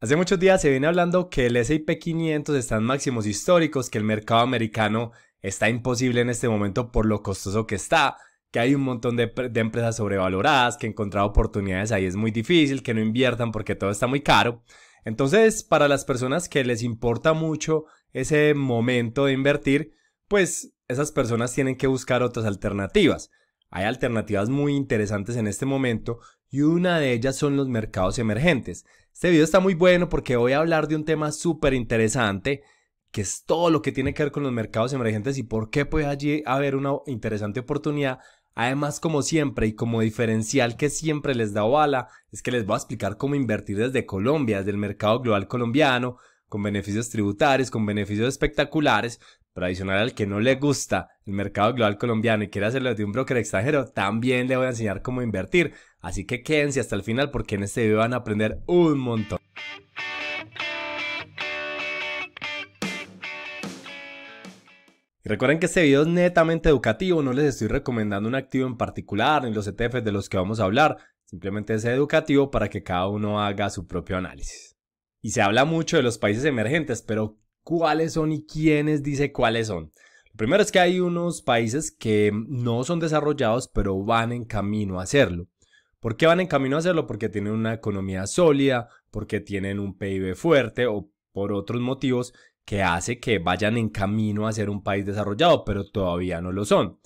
Hace muchos días se viene hablando que el S&P 500 está en máximos históricos, que el mercado americano está imposible en este momento por lo costoso que está, que hay un montón de empresas sobrevaloradas, que encontrar oportunidades ahí es muy difícil, que no inviertan porque todo está muy caro. Entonces, para las personas que les importa mucho ese momento de invertir, pues esas personas tienen que buscar otras alternativas. Hay alternativas muy interesantes en este momento y una de ellas son los mercados emergentes. Este video está muy bueno porque voy a hablar de un tema súper interesante, que es todo lo que tiene que ver con los mercados emergentes y por qué puede allí haber una interesante oportunidad. Además, como siempre y como diferencial que siempre les da bala, es que les voy a explicar cómo invertir desde Colombia, desde el mercado global colombiano, con beneficios tributarios, con beneficios espectaculares. Pero adicional al que no le gusta el mercado global colombiano y quiere hacerlo de un broker extranjero, también le voy a enseñar cómo invertir. Así que quédense hasta el final porque en este video van a aprender un montón. Y recuerden que este video es netamente educativo, no les estoy recomendando un activo en particular ni los ETFs de los que vamos a hablar, simplemente es educativo para que cada uno haga su propio análisis. Y se habla mucho de los países emergentes, pero ¿cuáles son y quiénes dice cuáles son? Lo primero es que hay unos países que no son desarrollados, pero van en camino a hacerlo. ¿Por qué van en camino a hacerlo? Porque tienen una economía sólida, porque tienen un PIB fuerte o por otros motivos que hace que vayan en camino a ser un país desarrollado, pero todavía no lo son.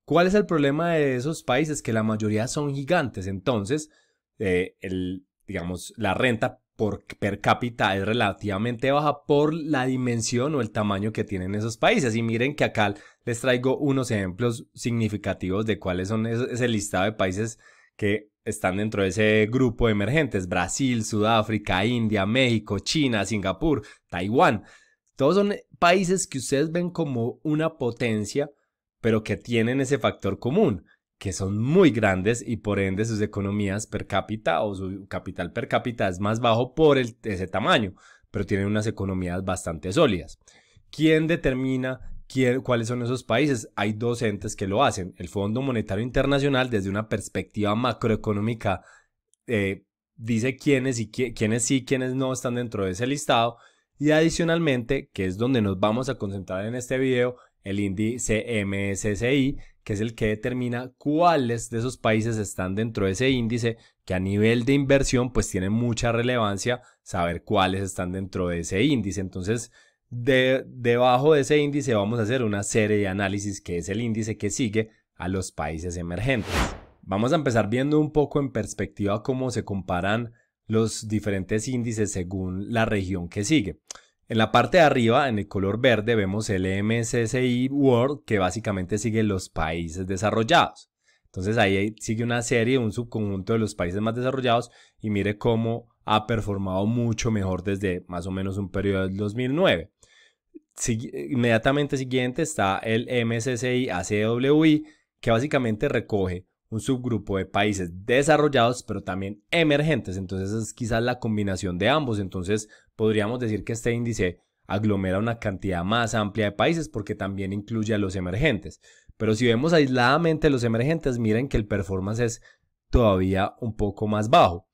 ¿Cuál es el problema de esos países? Que la mayoría son gigantes, entonces la renta per cápita es relativamente baja por la dimensión o el tamaño que tienen esos países. Y miren que acá les traigo unos ejemplos significativos de cuáles son ese listado de países que están dentro de ese grupo de emergentes: Brasil, Sudáfrica, India, México, China, Singapur, Taiwán. Todos son países que ustedes ven como una potencia, pero que tienen ese factor común, que son muy grandes y por ende sus economías per cápita o su capital per cápita es más bajo por ese tamaño, pero tienen unas economías bastante sólidas. ¿Quién determina cuáles son esos países? Hay dos entes que lo hacen. El Fondo Monetario Internacional, desde una perspectiva macroeconómica, dice quiénes sí, quiénes no están dentro de ese listado. Y adicionalmente, que es donde nos vamos a concentrar en este video, el índice MSCI, que es el que determina cuáles de esos países están dentro de ese índice, que a nivel de inversión pues tiene mucha relevancia saber cuáles están dentro de ese índice. Entonces, debajo de ese índice vamos a hacer una serie de análisis, que es el índice que sigue a los países emergentes. Vamos a empezar viendo un poco en perspectiva cómo se comparan los diferentes índices según la región que sigue. En la parte de arriba, en el color verde, vemos el MSCI World, que básicamente sigue los países desarrollados. Entonces ahí sigue una serie, un subconjunto de los países más desarrollados, y mire cómo ha performado mucho mejor desde más o menos un periodo del 2009. Inmediatamente siguiente está el MSCI ACWI, que básicamente recoge un subgrupo de países desarrollados pero también emergentes. Entonces es quizás la combinación de ambos. Entonces podríamos decir que este índice aglomera una cantidad más amplia de países porque también incluye a los emergentes. Pero si vemos aisladamente los emergentes, miren que el performance es todavía un poco más bajo.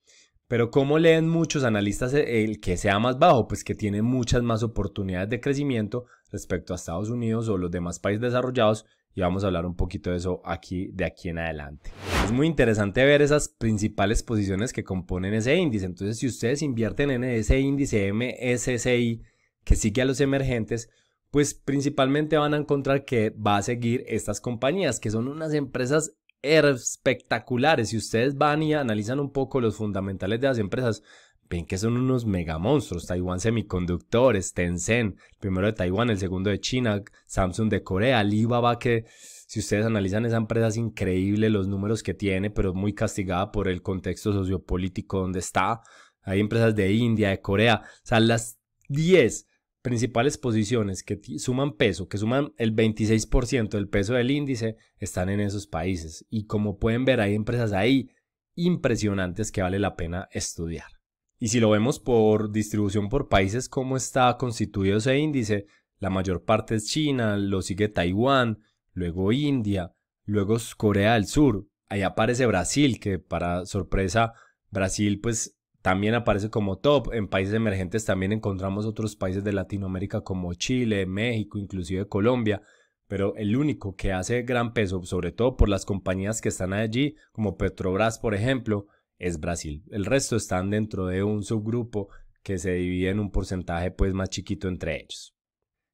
Pero ¿cómo leen muchos analistas el que sea más bajo? Pues que tiene muchas más oportunidades de crecimiento respecto a Estados Unidos o los demás países desarrollados, y vamos a hablar un poquito de eso de aquí en adelante. Es muy interesante ver esas principales posiciones que componen ese índice. Entonces, si ustedes invierten en ese índice MSCI que sigue a los emergentes, pues principalmente van a encontrar que va a seguir estas compañías, que son unas empresas espectaculares. Si ustedes van y analizan un poco los fundamentales de las empresas, ven que son unos mega monstruos. Taiwan Semiconductores, Tencent, el primero de Taiwán, el segundo de China, Samsung de Corea, Alibaba, que si ustedes analizan esa empresa es increíble los números que tiene, pero muy castigada por el contexto sociopolítico donde está. Hay empresas de India, de Corea, o sea, las 10 principales posiciones que suman peso, que suman el 26% del peso del índice, están en esos países. Y como pueden ver, hay empresas ahí impresionantes que vale la pena estudiar. Y si lo vemos por distribución por países, cómo está constituido ese índice, la mayor parte es China, lo sigue Taiwán, luego India, luego Corea del Sur. Ahí aparece Brasil, que para sorpresa, Brasil pues también aparece como top. En países emergentes también encontramos otros países de Latinoamérica como Chile, México, inclusive Colombia, pero el único que hace gran peso, sobre todo por las compañías que están allí, como Petrobras, por ejemplo, es Brasil. El resto están dentro de un subgrupo que se divide en un porcentaje pues más chiquito entre ellos.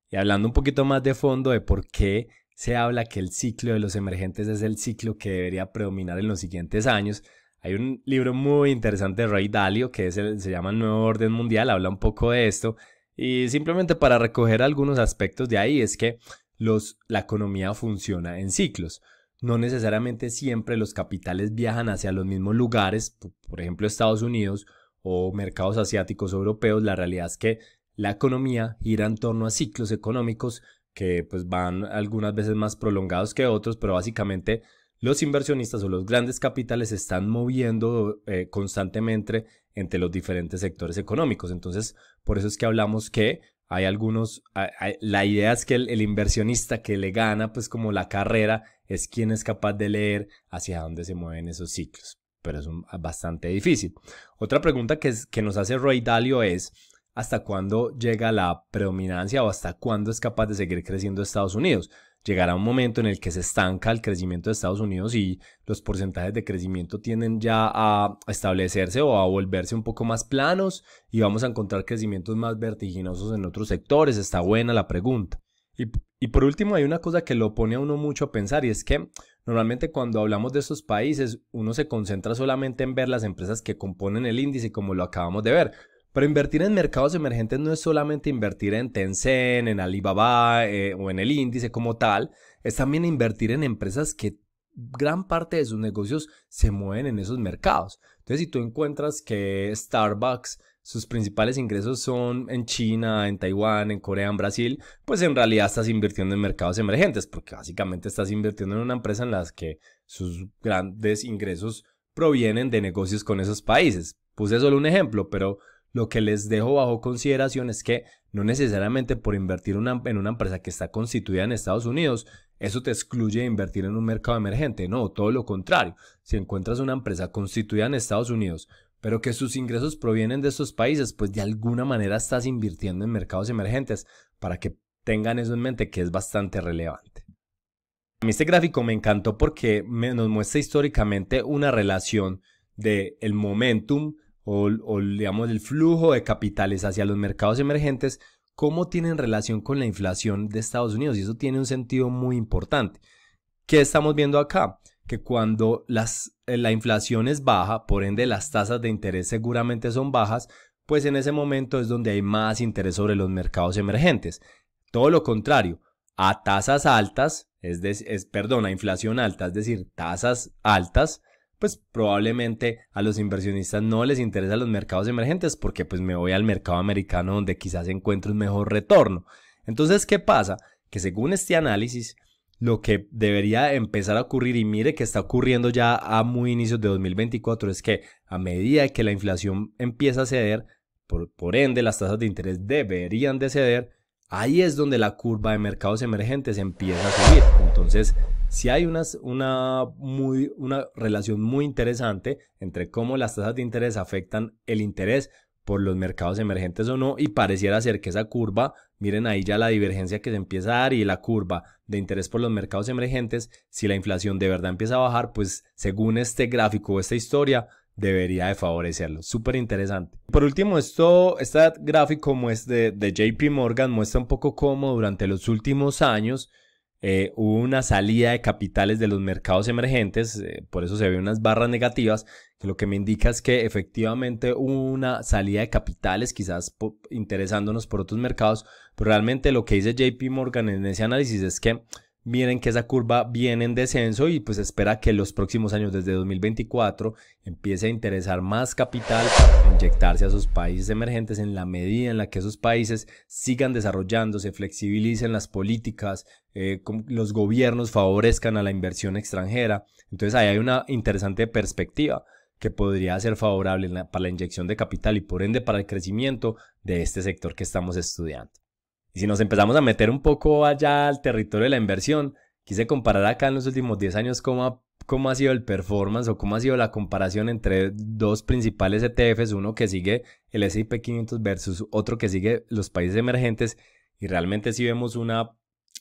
Y hablando un poquito más de fondo de por qué se habla que el ciclo de los emergentes es el ciclo que debería predominar en los siguientes años, hay un libro muy interesante de Ray Dalio que se llama El Nuevo Orden Mundial, habla un poco de esto, y simplemente para recoger algunos aspectos de ahí es que la economía funciona en ciclos. No necesariamente siempre los capitales viajan hacia los mismos lugares, por ejemplo Estados Unidos o mercados asiáticos o europeos. La realidad es que la economía gira en torno a ciclos económicos que pues van algunas veces más prolongados que otros, pero básicamente los inversionistas o los grandes capitales se están moviendo constantemente entre los diferentes sectores económicos. Entonces, por eso es que hablamos que hay algunos, la idea es que el inversionista que le gana pues como la carrera es quien es capaz de leer hacia dónde se mueven esos ciclos, pero es bastante difícil. Otra pregunta que nos hace Ray Dalio es ¿hasta cuándo llega la predominancia o hasta cuándo es capaz de seguir creciendo Estados Unidos? Llegará un momento en el que se estanca el crecimiento de Estados Unidos y los porcentajes de crecimiento tienden ya a establecerse o a volverse un poco más planos y vamos a encontrar crecimientos más vertiginosos en otros sectores. Está buena la pregunta. Y por último hay una cosa que lo pone a uno mucho a pensar y es que normalmente cuando hablamos de estos países uno se concentra solamente en ver las empresas que componen el índice como lo acabamos de ver. Pero invertir en mercados emergentes no es solamente invertir en Tencent, en Alibaba o en el índice como tal, es también invertir en empresas que gran parte de sus negocios se mueven en esos mercados. Entonces, si tú encuentras que Starbucks, sus principales ingresos son en China, en Taiwán, en Corea, en Brasil, pues en realidad estás invirtiendo en mercados emergentes, porque básicamente estás invirtiendo en una empresa en la que sus grandes ingresos provienen de negocios con esos países. Puse solo un ejemplo, pero lo que les dejo bajo consideración es que no necesariamente por invertir en una empresa que está constituida en Estados Unidos, eso te excluye de invertir en un mercado emergente. No, todo lo contrario. Si encuentras una empresa constituida en Estados Unidos, pero que sus ingresos provienen de esos países, pues de alguna manera estás invirtiendo en mercados emergentes para que tengan eso en mente, que es bastante relevante. A mí este gráfico me encantó porque nos muestra históricamente una relación del momentum o digamos el flujo de capitales hacia los mercados emergentes, cómo tienen relación con la inflación de Estados Unidos, y eso tiene un sentido muy importante. ¿Qué estamos viendo acá? Que cuando la inflación es baja, por ende las tasas de interés seguramente son bajas, pues en ese momento es donde hay más interés sobre los mercados emergentes. Todo lo contrario, a tasas altas, a inflación alta, es decir, tasas altas, pues probablemente a los inversionistas no les interesan los mercados emergentes porque pues me voy al mercado americano donde quizás encuentre un mejor retorno. Entonces, ¿qué pasa? Que según este análisis, lo que debería empezar a ocurrir, y mire que está ocurriendo ya a muy inicios de 2024, es que a medida que la inflación empieza a ceder, por ende las tasas de interés deberían de ceder, ahí es donde la curva de mercados emergentes empieza a subir. Entonces, sí hay una relación muy interesante entre cómo las tasas de interés afectan el interés por los mercados emergentes o no, y pareciera ser que esa curva, miren ahí ya la divergencia que se empieza a dar, y la curva de interés por los mercados emergentes, si la inflación de verdad empieza a bajar, pues según este gráfico o esta historia, debería de favorecerlo. Súper interesante. Por último, este gráfico de JP Morgan muestra un poco cómo durante los últimos años hubo una salida de capitales de los mercados emergentes, por eso se ven unas barras negativas, que lo que me indica es que efectivamente hubo una salida de capitales, quizás interesándonos por otros mercados, pero realmente lo que dice JP Morgan en ese análisis es que miren que esa curva viene en descenso y pues espera que los próximos años, desde 2024, empiece a interesar más capital para inyectarse a esos países emergentes en la medida en la que esos países sigan desarrollándose, flexibilicen las políticas, los gobiernos favorezcan a la inversión extranjera. Entonces ahí hay una interesante perspectiva que podría ser favorable para la inyección de capital y por ende para el crecimiento de este sector que estamos estudiando. Y si nos empezamos a meter un poco allá al territorio de la inversión, quise comparar acá en los últimos 10 años cómo cómo ha sido el performance o cómo ha sido la comparación entre dos principales ETFs, uno que sigue el S&P 500 versus otro que sigue los países emergentes, y realmente sí vemos una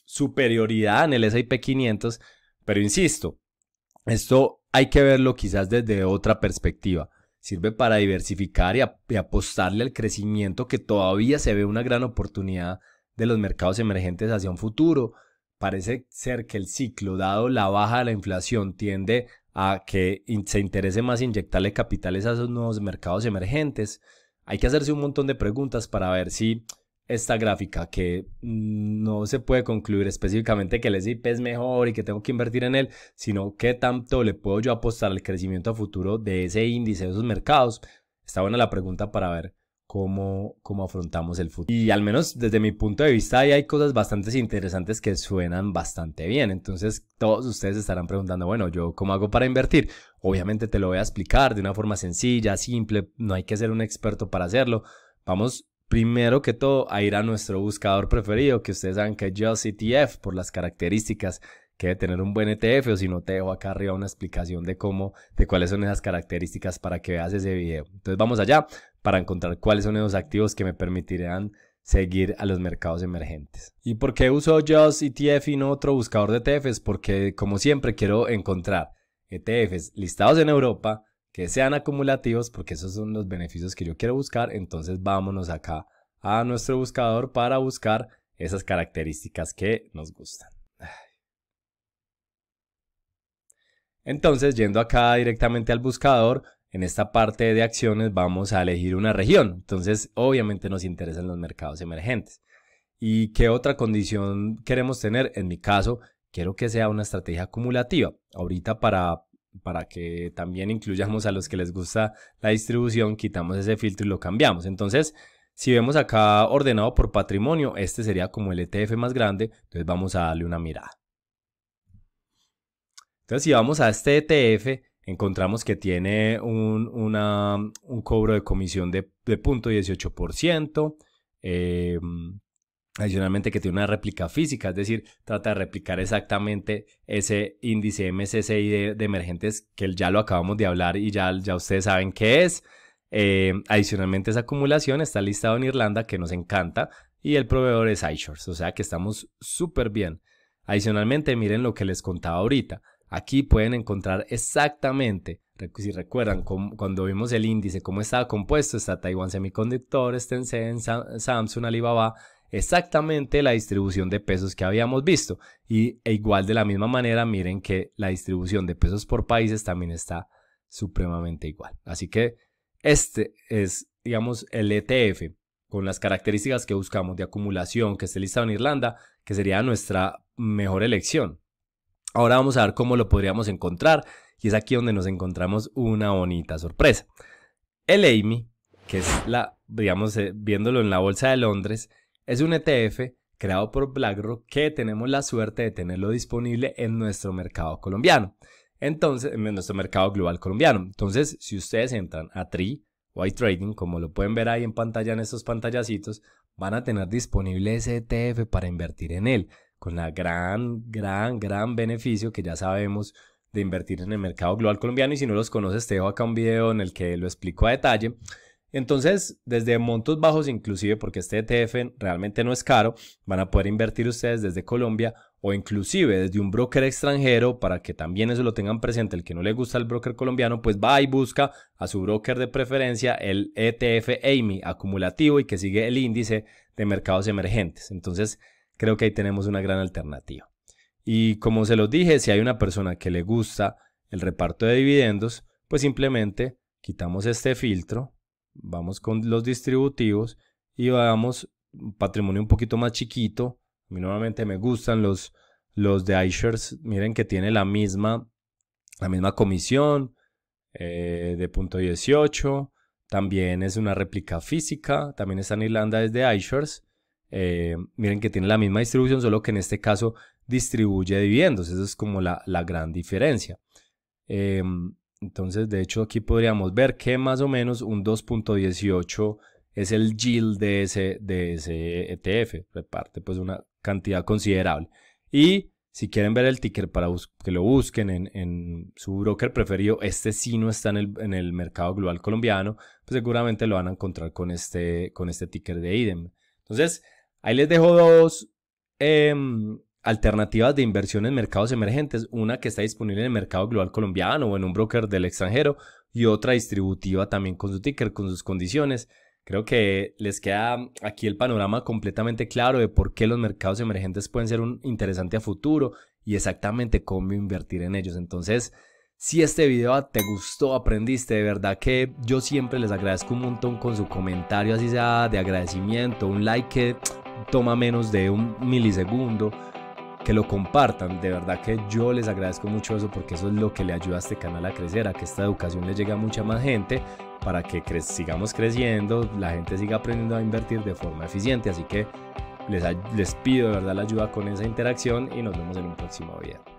superioridad en el S&P 500, pero insisto, esto hay que verlo quizás desde otra perspectiva. Sirve para diversificar y apostarle al crecimiento, que todavía se ve una gran oportunidad de los mercados emergentes hacia un futuro. Parece ser que el ciclo, dado la baja de la inflación, tiende a que se interese más inyectarle capitales a esos nuevos mercados emergentes. Hay que hacerse un montón de preguntas para ver si esta gráfica, que no se puede concluir específicamente que el S&P es mejor y que tengo que invertir en él, sino qué tanto le puedo yo apostar al crecimiento a futuro de ese índice, de esos mercados. Está buena la pregunta para ver cómo afrontamos el futuro. Y al menos desde mi punto de vista hay cosas bastante interesantes que suenan bastante bien. Entonces todos ustedes estarán preguntando, bueno, ¿yo cómo hago para invertir? Obviamente te lo voy a explicar de una forma sencilla, simple, no hay que ser un experto para hacerlo. Vamos primero que todo a ir a nuestro buscador preferido, que ustedes saben que es Just ETF, por las características que debe tener un buen ETF, o si no te dejo acá arriba una explicación de cuáles son esas características para que veas ese video. Entonces vamos allá para encontrar cuáles son esos activos que me permitirán seguir a los mercados emergentes. ¿Y por qué uso Just ETF y no otro buscador de ETFs? Porque como siempre quiero encontrar ETFs listados en Europa que sean acumulativos, porque esos son los beneficios que yo quiero buscar. Entonces vámonos acá a nuestro buscador para buscar esas características que nos gustan. Entonces, yendo acá directamente al buscador, en esta parte de acciones vamos a elegir una región. Entonces, obviamente nos interesan los mercados emergentes. ¿Y qué otra condición queremos tener? En mi caso, quiero que sea una estrategia acumulativa. Ahorita para que también incluyamos a los que les gusta la distribución, quitamos ese filtro y lo cambiamos. Entonces, si vemos acá ordenado por patrimonio, este sería como el ETF más grande. Entonces vamos a darle una mirada. Entonces, si vamos a este ETF, encontramos que tiene un cobro de comisión de 0.18%. Adicionalmente, que tiene una réplica física, es decir, trata de replicar exactamente ese índice MSCI de emergentes, que ya lo acabamos de hablar y ya ustedes saben qué es. Adicionalmente, esa acumulación está listado en Irlanda, que nos encanta, y el proveedor es iShares, o sea que estamos súper bien. Adicionalmente, miren lo que les contaba ahorita. Aquí pueden encontrar exactamente, si recuerdan, cuando vimos el índice, cómo estaba compuesto. Está Taiwan Semiconductor, Tencent, Samsung, Alibaba, exactamente la distribución de pesos que habíamos visto. E igual de la misma manera, miren que la distribución de pesos por países también está supremamente igual. Así que este es, digamos, el ETF con las características que buscamos de acumulación, que esté listado en Irlanda, que sería nuestra mejor elección. Ahora vamos a ver cómo lo podríamos encontrar, y es aquí donde nos encontramos una bonita sorpresa. El AIMI, que es digamos, viéndolo en la bolsa de Londres, es un ETF creado por BlackRock que tenemos la suerte de tenerlo disponible en nuestro mercado colombiano. Entonces, en nuestro mercado global colombiano. Entonces, si ustedes entran a TRI o iTrading, como lo pueden ver ahí en pantalla, en estos pantallacitos, van a tener disponible ese ETF para invertir en él, con la gran beneficio que ya sabemos de invertir en el mercado global colombiano. Y si no los conoces, te dejo acá un video en el que lo explico a detalle. Entonces, desde montos bajos inclusive, porque este ETF realmente no es caro, van a poder invertir ustedes desde Colombia, o inclusive desde un broker extranjero, para que también eso lo tengan presente. El que no le gusta el broker colombiano, pues va y busca a su broker de preferencia el ETF AIMI acumulativo y que sigue el índice de mercados emergentes. Entonces, creo que ahí tenemos una gran alternativa. Y como se los dije, si hay una persona que le gusta el reparto de dividendos, pues simplemente quitamos este filtro, vamos con los distributivos y vamos un patrimonio un poquito más chiquito. A mí normalmente me gustan los de iShares. Miren que tiene la misma comisión de 0.18. También es una réplica física. También está en Irlanda desde iShares. Miren que tiene la misma distribución, solo que en este caso distribuye dividendos. Esa es como la gran diferencia. Entonces, de hecho, aquí podríamos ver que más o menos un 2.18 es el yield de ese ETF. Reparte pues una cantidad considerable. Y Si quieren ver el ticker para que lo busquen en su broker preferido, este sí no está en el mercado global colombiano, pues seguramente lo van a encontrar con este ticker de IDEM. Entonces, ahí les dejo dos alternativas de inversión en mercados emergentes, una que está disponible en el mercado global colombiano o en un broker del extranjero y otra distributiva también con su ticker, con sus condiciones. Creo que les queda aquí el panorama completamente claro de por qué los mercados emergentes pueden ser un interesante a futuro y exactamente cómo invertir en ellos. Entonces, si este video te gustó, aprendiste, de verdad que yo siempre les agradezco un montón con su comentario, así sea de agradecimiento, un like que toma menos de un milisegundo, que lo compartan. De verdad que yo les agradezco mucho eso, porque eso es lo que le ayuda a este canal a crecer, a que esta educación le llegue a mucha más gente, para que sigamos creciendo, la gente siga aprendiendo a invertir de forma eficiente. Así que les pido de verdad la ayuda con esa interacción y nos vemos en un próximo video.